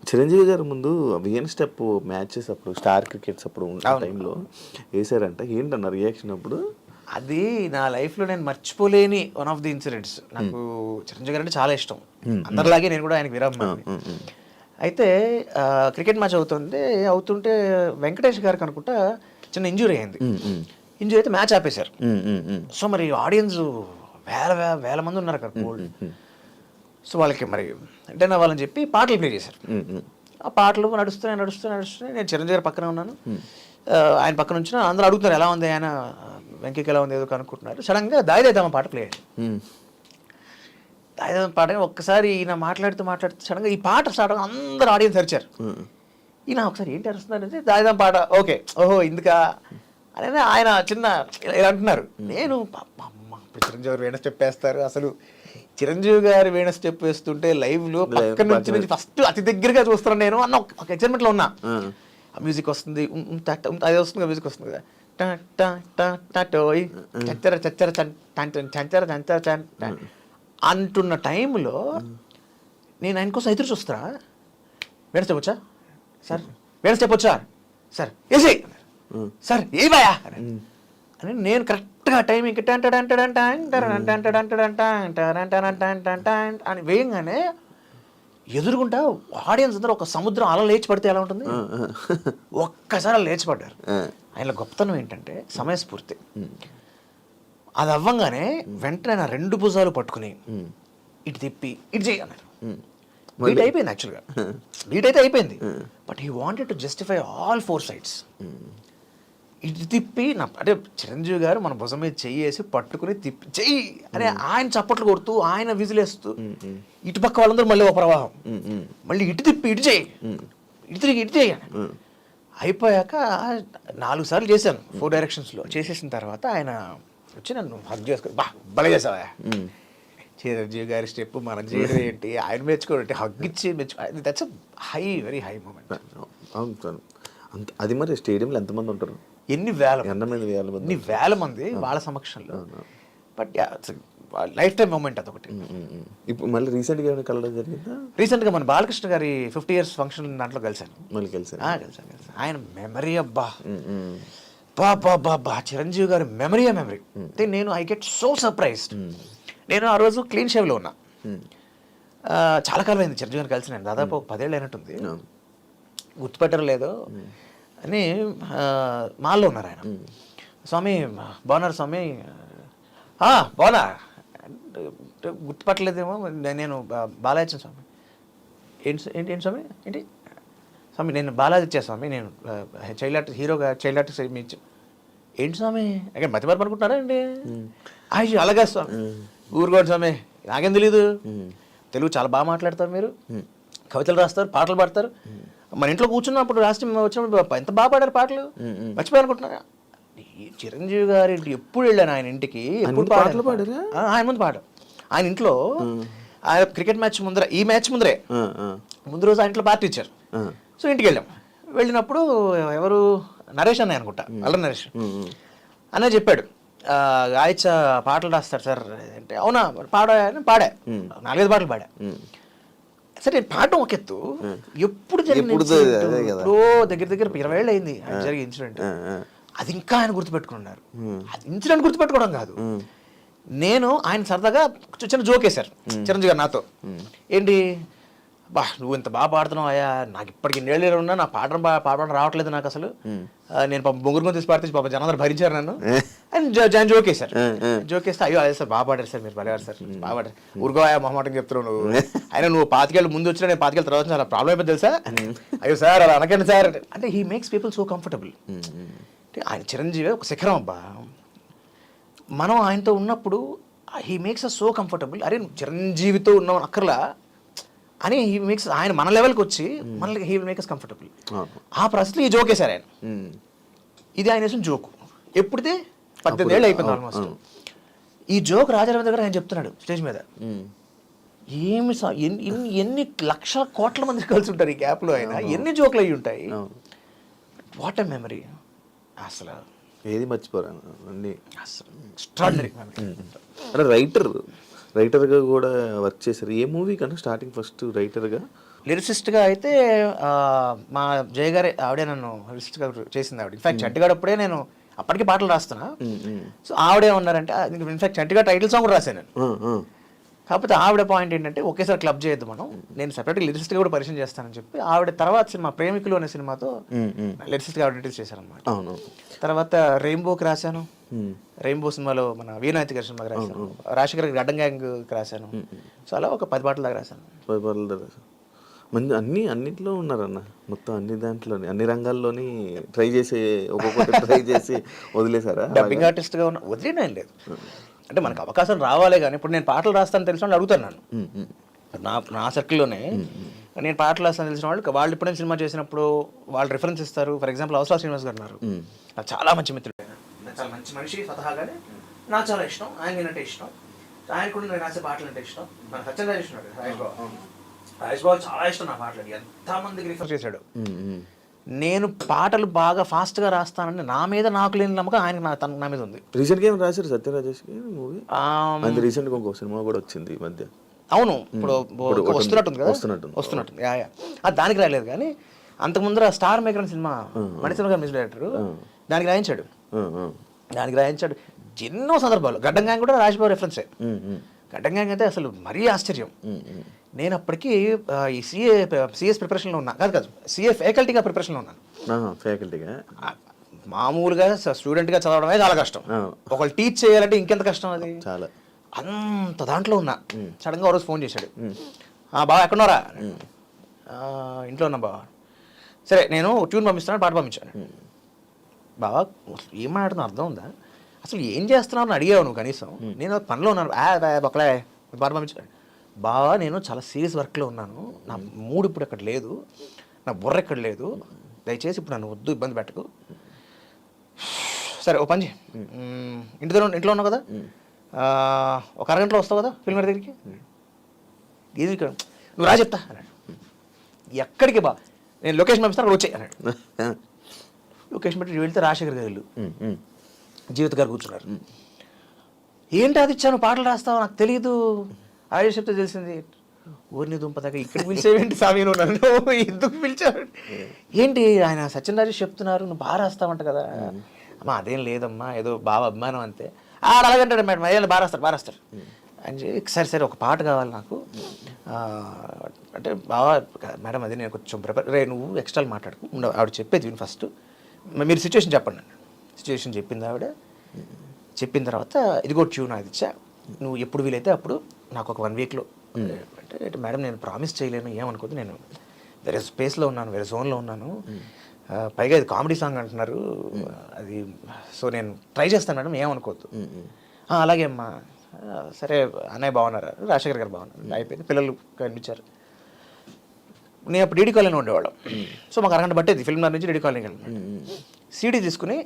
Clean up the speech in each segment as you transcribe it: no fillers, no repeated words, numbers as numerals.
చిరంజీవి గారు ముందు VN step matches అప్పుడు స్టార్ క్రికెట్స్ అప్పుడు ఉన్న టైంలో వేసారంట, ఏంటన్న రియాక్షన్ అప్పుడు? అది నా లైఫ్లో నేను మర్చిపోలేని వన్ ఆఫ్ ది ఇన్సిడెంట్స్. నాకు చిరంజీవి గారు అంటే చాలా ఇష్టం, అందరిలాగే నేను కూడా ఆయనకి విరామని. అయితే క్రికెట్ మ్యాచ్ అవుతుంటే వెంకటేష్ గారికి అనుకుంటా చిన్న ఇంజురీ అయింది. ఇంజురీ అయితే మ్యాచ్ ఆపేశారు. సో మరి ఆడియన్స్ వేల మంది ఉన్నారు అక్కడ గోల్డ్. సో వాళ్ళకి మరి ఎంటర్టైన్ అవ్వాలని చెప్పి పాటలు ప్లే చేశారు. ఆ పాటలు నడుస్తున్నాయి. నేను చిరంజీవి గారి పక్కన ఉన్నాను, ఆయన పక్కన నుంచి అందరూ అడుగుతున్నారు ఎలా ఉంది ఆయన, వెంకీకి ఎలా ఉంది ఏదో కనుక్కుంటున్నారు. సడన్గా దాయిదామ పాట ప్లే అయ్యింది. దాయిదామ పాట ఒక్కసారి ఈయన మాట్లాడుతూ సడన్గా ఈ పాట స్టార్ట్ అందరూ ఆడియన్స్ అరిచారు. ఈయన ఒకసారి ఏంటి అరుస్తున్నారంటే దాయిదామ పాట, ఓకే ఓహో ఇందుకా అని ఆయన చిన్న ఇలా అంటున్నారు. నేను ఇప్పుడు చిరంజీవి గారు వేణ స్టెప్ వేస్తారు, అసలు చిరంజీవి గారు వేణ స్టెప్ వేస్తుంటే లైవ్లో పక్క నుంచి ఫస్ట్ అతి దగ్గరగా చూస్తున్నాను నేను అన్న ఒక ఎక్సైట్మెంట్లో ఉన్నా. ఆ మ్యూజిక్ వస్తుంది, అది వస్తుంది, మ్యూజిక్ వస్తుంది కదా, అంటున్న టైంలో నేను ఆయన కోసం ఎదురు చూస్తా. వేణ స్టెప్ వచ్చా సార్, వేణ స్టెప్ వచ్చా సార్, ఏసీ సార్ ఏ బాయా అని నేను కరెక్ట్గా టైంకి అని వేయంగానే ఎదురుగుంటా ఆడియన్స్ అందరూ ఒక సముద్రం అలా లేచి పడితే ఎలా ఉంటుంది, ఒక్కసారి అలా లేచి పడ్డారు. ఆయన గొప్పతనం ఏంటంటే సమయస్ఫూర్తి. అది అవ్వంగానే వెంటనే నా 2 భుజాలు పట్టుకుని ఇటు తిప్పి ఇటు చేయి అన్నారు. బీట్ అయిపోయింది, యాక్చువల్గా బీట్ అయితే అయిపోయింది, but he wanted to justify all 4 sides. ఇటు తిప్పి అంటే చిరంజీవి గారు మన భుజం మీద చెయ్యేసి పట్టుకుని తిప్పి చెయ్యి అని ఆయన చప్పట్లు కొడుతూ ఆయన విజిలేస్తూ ఇటు పక్క వాళ్ళందరూ మళ్ళీ ఒక ప్రవాహం, మళ్ళీ ఇటు తిప్పి ఇటు చేయి, ఇటు తిరిగి ఇటు చేయి అయిపోయాక 4 సార్లు చేశాను 4 directionsలో. చేసేసిన తర్వాత ఆయన వచ్చి నన్ను హగ్ చేసుకుని భలే చేసావా, చిరంజీవి గారి స్టెప్ మనం చేయడం ఏంటి, ఆయన మెచ్చుకోవడం, హగ్ ఇచ్చి that's high, very high moment. అది మరి స్టేడియంలో ఎంతమంది ఉంటారు? ఎన్ని వేల మంది వాళ్ళ సమక్షంలో. బట్ లైఫ్ టైం మూమెంట్ అదొకటి. ఇప్పుడు మళ్ళీ రీసెంట్గా కలవడం జరిగిందా? రీసెంట్గా మన బాలకృష్ణ గారి 50 years ఫంక్షన్ దాంట్లో కలిశాను. మళ్ళీ కలిసాను. ఆయన మెమరీ అబ్బా చిరంజీవి గారి మెమరీ అంటే నేను ఐ గెట్ సో సర్ప్రైజ్డ్. నేను ఆ రోజు క్లీన్ షేవ్లో ఉన్నా, చాలా కాలం అయింది చిరంజీవి గారిని కలిసి, నేను దాదాపు 10 ఏళ్ళు అయినట్టుంది, గుర్తుపెట్టరు లేదో అని. మాల్లో ఉన్నారు ఆయన. స్వామి బాగున్నారు స్వామి, బాగున్నా, గుర్తుపట్టలేదేమో, నేను బాలాజీ స్వామి. ఏంటి స్వామి, ఏంటి స్వామి, నేను బాలాజీ స్వామి, నేను చైల్డ్ ఆర్టిస్ట్, హీరోగా చైల్డ్ ఆర్టిస్ట్ మీ ఏంటి స్వామి, అక్కడ మతిమరపు అనుకుంటున్నారా అండి? అయ్యో అలాగా స్వామి, ఊరుకోండి స్వామి, నాకేం తెలీదు, తెలుగు చాలా బాగా మాట్లాడతారు మీరు, కవితలు రాస్తారు, పాటలు పాడతారు, మన ఇంట్లో కూర్చున్నప్పుడు వచ్చినప్పుడు ఎంత బాగా పాడారు పాటలు, మర్చిపోయానుకుంటున్నారా? చిరంజీవి గారి ఎప్పుడు వెళ్ళాను ఆయన ఇంటికి, ఎప్పుడు పాటలు పాడారు ఆయన ముందు పాట. ఆయన ఇంట్లో ఆయన క్రికెట్ మ్యాచ్ ముందర, ఈ మ్యాచ్ ముందు రోజు ఆయన ఇంట్లో పార్టీ ఇచ్చారు. సో ఇంటికి వెళ్ళినప్పుడు ఎవరు నరేష్ అన్నయ్య అనుకుంటా, అల్లరి నరేష్ అనే చెప్పాడు, గాయచ పాటలు రాస్తాడు సార్ అంటే, అవునా పాడా 4-5 పాటలు పాడా. సరే నేను పాడటం ఒక ఎత్తు, ఎప్పుడు దగ్గర 20 ఏళ్ళు అయింది జరిగే ఇన్సిడెంట్, అది ఇంకా ఆయన గుర్తుపెట్టుకున్నారు. అది ఇన్సిడెంట్ గుర్తుపెట్టుకోవడం కాదు, నేను ఆయన సరదాగా చిన్న జోక్ వేశారు చిరంజీవి గారు నాతో, ఏంటి నువ్వు ఇంత బాగా పాడుతున్నావు అయ్యా, నాకు ఇప్పటికి 2 ఏళ్ళు ఉన్నా నా పాడడం రావట్లేదు నాకు అసలు, నేను బొంగురు తీసి పాడితే జనందరూ భరించారు నన్ను అని జోక్ వేశారు. జోక్ వేస్తే అయ్యో అదే సార్ బాగా పాడారు సార్, మీరు పడేవారు సార్, బాగా పాడారు, ఊరుకోయా మొహమాటం చెప్తున్నావు నువ్వు, అయినా నువ్వు 5 ఏళ్ళు ముందు వచ్చినా నేను 5 ఏళ్ళ తర్వాత చాలా ప్రాబ్లం అయిపోయింది తెలుసా, అయ్యో సార్ అలా అనకండి సార్ అంటే. He makes people so comfortable. ఆయన చిరంజీవి ఒక శిఖరం అబ్బా, మనం ఆయనతో ఉన్నప్పుడు he makes us so comfortable. అరే చిరంజీవితో ఉన్నాం అక్కర్లా అని హీ మేక్స్, ఆయన మన లెవెల్కి వచ్చి మనకి హీ మేక్ అస్ కంఫర్టబుల్. ఆ పరిస్థితిలో ఈ జోక్ వేశారు ఆయన. ఇది ఆయన వేసిన జోకు, ఎప్పుడితే 18 ఏళ్ళు అయిపోయింది ఆల్మోస్ట్. ఈ జోక్ రాజారావు దగ్గర ఆయన చెప్తున్నాడు స్టేజ్ మీద, ఏమి ఎన్ని లక్షల కోట్ల మంది కలిసి ఉంటారు ఈ గ్యాప్లో, ఆయన ఎన్ని జోకులు అయ్యి ఉంటాయి. వాట్ ఎ మెమరీ, అసలు ఏది మర్చిపోరాను అన్ని, అసలు ఎక్స్ట్రాడినరీ మెమరీ. అంటే రైటర్గా కూడా వర్క్ చేశారు. ఏ మూవీ కన్నా స్టార్టింగ్ ఫస్ట్ రైటర్గా లిరిసిస్ట్గా అయితే మా జయ గారే, ఆవిడే నన్ను లిరిసిస్ట్గా చేసింది ఆవిడ. ఇన్ఫాక్ట్ చంటిగాడు అప్పుడే నేను అప్పటికి పాటలు రాస్తున్నా. సో ఆవిడే ఉన్నారంటే ఇన్ఫాక్ట్ చంటిగా టైటిల్ సాంగ్ కూడా రాశాను నేను. కాకపోతే ఆవిడ పాయింట్ ఏంటంటే ఒకేసారి క్లబ్ చేయొద్దు మనం, నేను సెపరేట్గా లిరిసిస్ట్గా కూడా పరిచయం చేస్తానని చెప్పి ఆవిడ తర్వాత సినిమా ప్రేమికులు అనే సినిమాతో లిరిసిస్ట్గా ఆవిడ ఇంట్రడ్యూస్ చేశారనమాట. తర్వాత రెయిన్బోకి రాశాను, రెయిన్బో సినిమాలో మన వీణాయితీ గారి సినిమాకి రాశాను, రాజశేఖర్ గడ్డం గ్యాంగ్కి రాశాను. సో అలా ఒక 10 పాటల దాకా రాశాను. 10 పాటల దాకా మంచి అన్నింటిలో ఉన్నారన్న, మొత్తం అన్ని దాంట్లోని అన్ని రంగాల్లోని ట్రై చేసి ఒక్కొక్కటి ట్రై చేసి వదిలేసారా? డబ్బింగ్ ఆర్టిస్ట్గా ఉన్న వదిలేనా ఏం లేదు, అంటే మనకు అవకాశం రావాలే. కానీ ఇప్పుడు నేను పాటలు రాస్తాను తెలిసిన వాళ్ళు అడుగుతాను నన్ను, నా సర్కిల్లోనే నేను పాటలు రాస్తాను తెలిసిన వాళ్ళు ఎప్పుడైనా సినిమా చేసినప్పుడు వాళ్ళు రిఫరెన్స్ ఇస్తారు. ఫర్ ఎగ్జాంపుల్ అవసరం శ్రీనివాస్ గారు ఉన్నారు, నాకు చాలా మంచి మిత్రుడు, చాలా మంచి మనిషి స్వతహాగానే, నాకు చాలా ఇష్టం, ఆయన అంటే ఇష్టం, ఆయన కూడా నేను రాసే పాటలు అంటే ఇష్టం. మన సత్యనారాయణ ఉన్నాడు, రాజేష్ బాబు చాలా ఇష్టం నా పాటలు, ఎంతమందికి రిఫర్ చేశాడు. నేను పాటలు బాగా ఫాస్ట్గా రాస్తానని నా మీద నాకు లేని నమ్మకం ఆయనకి నా మీద ఉంది. రీసెంట్గా ఏం రాశారు సత్యరాజేష్కి మూవీ? రీసెంట్గా ఇంకో సినిమా కూడా వచ్చింది ఈ మధ్య. అవును, ఇప్పుడు వస్తున్నట్టుంది కదా, వస్తున్నట్టుంది. దానికి రాయలేదు కానీ అంతకుముందర స్టార్ మేకర్ అని సినిమా మణిశర్మ గారు మ్యూజిక్ డైరెక్టర్, దానికి రాయించాడు ఎన్నో సందర్భాలు. గడ్డం గ్యాంగ్ కూడా రాజబాబు రిఫరెన్సే. గడ్డం గ్యాంగ్ అయితే అసలు మరీ ఆశ్చర్యం. నేను అప్పటికి ఈ సిఎస్ ప్రిపరేషన్లో ఉన్నా, కాదు సిఏ ఫ్యాకల్టీగా ప్రిపరేషన్లో ఉన్నాను. ఫ్యాకల్టీగా మామూలుగా స్టూడెంట్గా చదవడమే చాలా కష్టం, ఒకళ్ళు టీచ్ చేయాలంటే ఇంకెంత కష్టం అది. చాలా అంత దాంట్లో ఉన్నా. సడన్గా ఒకరోజు ఫోన్ చేశాడు, బావ ఎక్కడున్నారా? ఇంట్లో ఉన్నా బావ. సరే నేను ట్యూన్ పంపిస్తున్నాను, పాట పంపించాను. బావా ఏం మాట్లాడుతున్నా అర్థం ఉందా, అసలు ఏం చేస్తున్నావు అని అడిగావు నువ్వు కనీసం? నేను పనిలో ఉన్నాను, ఒకలే పాట పంపించాను. బావా నేను చాలా సీరియస్ వర్క్లో ఉన్నాను, నా మూడ్ ఇప్పుడు ఎక్కడ లేదు, నా బుర్ర ఎక్కడ లేదు, దయచేసి ఇప్పుడు నన్ను వద్దు, ఇబ్బంది పెట్టకు. సరే ఓ పని, ఇంట్లో ఉన్నావు కదా, ఒక అరగంటలో వస్తావు కదా ఫిల్మ్ దగ్గరికి, ఏది నువ్వు రా చెప్తా అన్నాడు. ఎక్కడికి బా, నేను లొకేషన్ పంపిస్తాను అక్కడ వచ్చాయి అన్నాడు. లొకేషన్ పెట్టి వెళ్తే రాజశేఖర్ గారు జీవిత గారు కూర్చున్నారు. ఏంటి అది ఇచ్చాను పాటలు రాస్తావు, నాకు తెలియదు, ఆడే చెప్తే తెలిసింది. ఊరిని దుంపదాకా ఇక్కడికి పిలిచేవేంటి స్వామి, నువ్వు నన్ను ఎందుకు పిలిచావు? ఏంటి ఆయన సత్యనారాయణ చెప్తున్నారు, నువ్వు బాగా రాస్తావంట కదా. అమ్మా అదేం లేదమ్మా, ఏదో బాగా అభిమానం అంతే. అలాగంటాడు మేడం, అయ్యాలి బాగా రాస్తారు అని చెప్పి. సరే ఒక పాట కావాలి నాకు అంటే, బాగా మేడం అది నేను కొంచెం నువ్వు ఎక్స్ట్రా మాట్లాడుకు ఉండవు, ఆవిడ చెప్పేది విను ఫస్ట్, మీరు సిచ్యువేషన్ చెప్పండి అన్న. సిచ్యువేషన్ చెప్పింది ఆవిడ. చెప్పిన తర్వాత ఇదిగో ట్యూన్ అది ఇచ్చా, నువ్వు ఎప్పుడు వీలైతే అప్పుడు నాకు ఒక 1 వీక్లో అంటే, మేడం నేను ప్రామిస్ చేయలేను, ఏమనుకోద్దు, నేను వేరే స్పేస్లో ఉన్నాను, వేరే జోన్లో ఉన్నాను, పైగా ఇది కామెడీ సాంగ్ అంటున్నారు అది, సో నేను ట్రై చేస్తాను మేడం, ఏమనుకోవద్దు. అలాగే అమ్మా, సరే అన్నయ్య బాగున్నారు, రాజశేఖర్ గారు బాగున్నారు, అయిపోయింది. పిల్లలు కనిపించారు. నేను అప్పుడు డీడీ కాలనీ ఉండేవాళ్ళం, సో మాకు అరగంట పట్టేది ఫిల్మ్ నుంచి డీడీ కాలనీకి వెళ్ళి. సీడీ తీసుకుని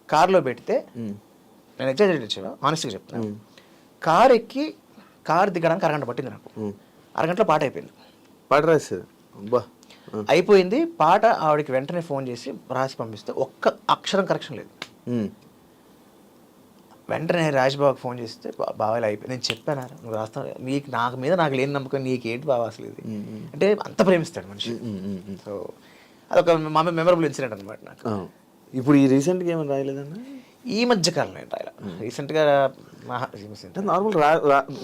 కార్లో పెడితే, నేను ఎగ్జాక్ట్ ఇచ్చాను ఆనెస్ట్గా చెప్తాను, కార్ ఎక్కి కార్ దిగడానికి అరగంట పట్టింది నాకు. అరగంటలో పాట అయిపోయింది. పాట రాసేది అయిపోయింది పాట. ఆవిడకి వెంటనే ఫోన్ చేసి రాసి పంపిస్తే ఒక్క అక్షరం కరెక్షన్ లేదు. వెంటనే రాజ్బాబుకి ఫోన్ చేస్తే బావాలు అయిపోయింది. నేను చెప్పాను, నువ్వు రాస్తావు, నీకు నాకు లేని నమ్మకం, నీకేంటి బావ అసలు ఇది అంటే, అంత ప్రేమిస్తాడు మనిషి. సో అదొక మెమరబుల్ ఇన్సిడెంట్ అనమాట నాకు. ఇప్పుడు ఈ రీసెంట్గా ఏమైనా రాయలేదన్న? ఈ మధ్య కాలం నేను రాయలే. రీసెంట్గా నార్మల్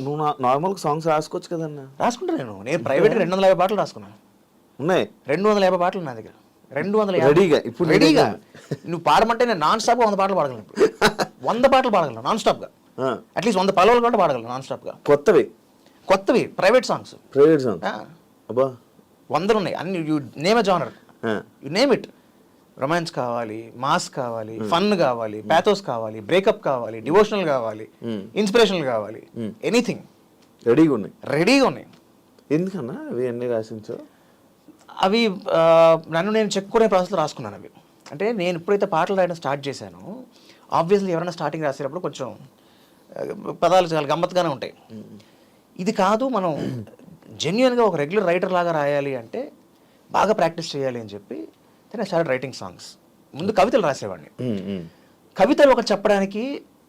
నువ్వు నార్మల్గా సాంగ్స్ రాసుకోవచ్చు కదన్న? రాసుకుంటా నేను ప్రైవేట్గా 250 పాటలు రాసుకున్నాను. ఉన్నాయి 250 పాటలు నా దగ్గర. 250 రెడీగా. ఇప్పుడు రెడీగా నువ్వు పాడమంటే నేను నాన్ స్టాప్గా 100 పాటలు పాడగలను. 100 పాటలు పాడగలను నాన్ స్టాప్గా, అట్లీస్ట్ 100 పల్లవులు కూడా పాడగలను నాన్ స్టాప్గా. కొత్తవి ప్రైవేట్ సాంగ్స్ అబ్బా 100 ఉన్నాయి అన్ని. You name a genre, you name it. Romance కావాలి, మాస్ కావాలి, ఫన్ కావాలి, ప్యాథోస్ కావాలి, బ్రేకప్ కావాలి, డివోషనల్ కావాలి, ఇన్స్పిరేషనల్ కావాలి, ఎనీథింగ్ రెడీగా ఉన్నాయి. ఎందుకన్నా అవి అన్నీ రాసించో? అవి నన్ను నేను చెక్కునే ప్రాసెస్లో రాసుకున్నాను అవి. అంటే నేను ఎప్పుడైతే పాటలు రాయడం స్టార్ట్ చేశానో, ఆబ్వియస్లీ ఎవరైనా స్టార్టింగ్ రాసేటప్పుడు కొంచెం పదాలు చాలా గమ్మత్తుగానే ఉంటాయి. ఇది కాదు, మనం జెన్యున్గా ఒక రెగ్యులర్ రైటర్ లాగా రాయాలి అంటే బాగా ప్రాక్టీస్ చేయాలి అని చెప్పి నేను స్టార్ట్ రైటింగ్ సాంగ్స్. ముందు కవితలు రాసేవాడిని. కవితలు ఒకటి చెప్పడానికి,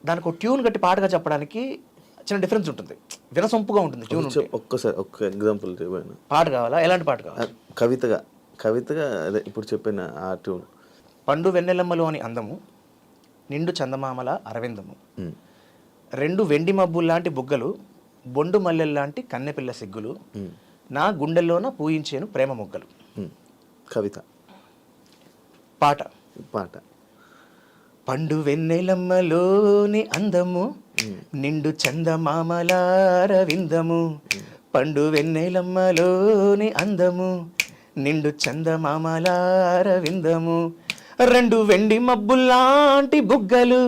దానికి ఒక ట్యూన్ కట్టి పాటగా చెప్పడానికి చిన్న డిఫరెన్స్ ఉంటుంది, వినసొంపుగా ఉంటుంది ట్యూన్ ఉంటే. ఒక్కసారి ఒక్క ఎగ్జాంపుల్ చెప్పాను. పాట కావాలా? ఎలాంటి పాట కావాలి? కవితగా అదే ఇప్పుడు చెప్పిన ఆ ట్యూన్. పండు వెన్నెలమ్మలోని అందము, నిండు చందమామల అరవిందము, రెండు వెండి మబ్బుల్లాంటి బుగ్గలు, బొండు మల్లెల్లాంటి కన్నెపిల్ల సిగ్గులు, నా గుండెల్లోన పూయించేను ప్రేమ మొగ్గలు. కవిత. పాట పండు వెన్నెలమ్మలోని అందము, నిండు చందమామల అరవిందము, పండు వెన్నెలమ్మలోని అందము, నిండు చందమామల అరవిందము, రెండు వెండి మబ్బుల్లాంటి బుగ్గలు,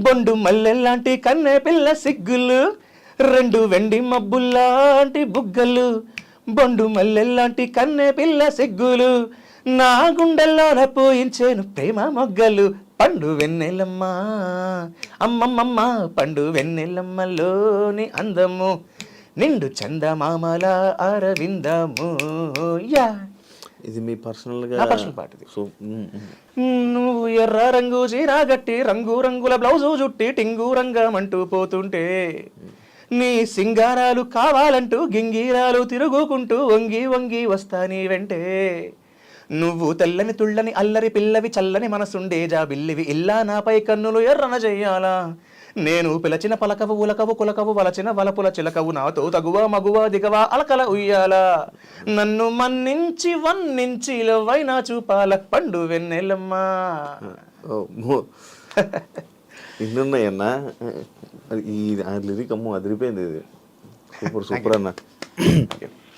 బొండు మల్లెల్లాంటి కన్నె పిల్ల సిగ్గులు, రెండు వెండి మబ్బుల్లాంటి బుగ్గలు, బొండు మల్లెల్లాంటి కన్నె పిల్ల సిగ్గులు, నా గుండెల్లోన పూయించేను ప్రేమ మొగ్గలు. పండు వెన్నెలమ్మ అమ్మమ్మమ్మ, పండు వెన్నెలమ్మలోని అందము, నిండు చందమామల అరవిందము. యా, ఇది మీ పర్సనల్గా నా పర్సనల్ పాట ఇది. సో నువ్వు ఎర్ర రంగు చీర గట్టి, రంగు రంగుల బ్లౌజు జుట్టి, టింగు రంగమంటూ పోతుంటే, నీ సింగారాలు కావాలంటూ గింగీరాలు తిరుగుకుంటూ వంగి వంగి వస్తా నీ వెంటే, నువ్వు తెల్లని తుళ్ళని అల్లరి పిల్లవి, చల్లని మనసుండే జాబిల్లివి, ఇల్లా నాపై కన్నులు ఎర్రన చెయ్యాలా, నేను పిలచిన పలకవు ఉలకవు కులకవు, వలచిన వలపుల చిలకవు, నాతో తగువ మగువ దిగవ అలకల ఉయ్యాల, నన్ను మన్నించి వన్నించి లవ్వైనా చూపాల పండు వెన్నెలమ్మా. ఇన్నున్నాయన్నా, ఈ లిరిక్ అమ్మో అదిరిపోయింది. ఇది సూపర్ అన్న.